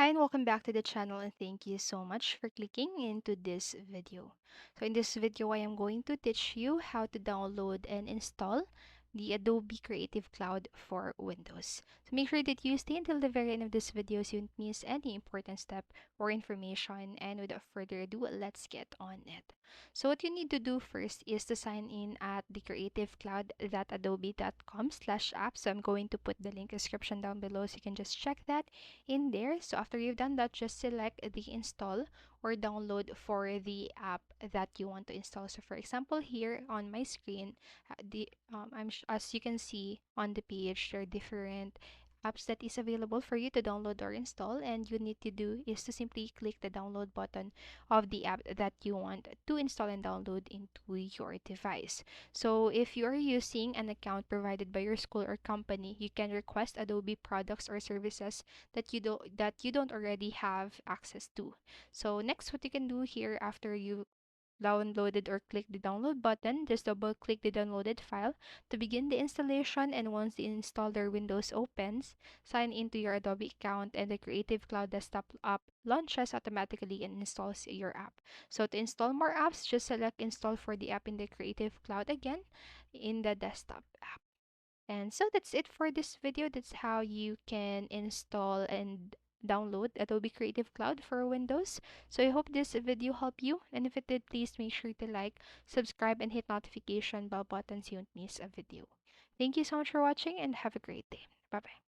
Hi and welcome back to the channel, and thank you so much for clicking into this video. So in this video, I am going to teach you how to download and install the Adobe Creative Cloud for Windows. So make sure that you stay until the very end of this video so you don't miss any important step or information. And without further ado, let's get on it. So what you need to do first is to sign in at the creativecloud.adobe.com/app. So I'm going to put the link description down below so you can just check that in there. So after you've done that, just select the install or download for the app that you want to install. So for example, here on my screen, as you can see on the page, there are different apps that is available for you to download or install, and you need to do is to simply click the download button of the app that you want to install and download into your device. So if you are using an account provided by your school or company, you can request Adobe products or services that you don't already have access to. So next, what you can do here after you downloaded or click the download button, just double click the downloaded file to begin the installation. And once the installer windows opens, sign into your Adobe account and the Creative Cloud desktop app launches automatically and installs your app. So to install more apps, just select install for the app in the Creative Cloud again in the desktop app. And so that's it for this video. That's how you can install and download Adobe Creative Cloud for Windows. So I hope this video helped you. And if it did, please make sure to like, subscribe, and hit notification bell button so you don't miss a video. Thank you so much for watching and have a great day. Bye bye.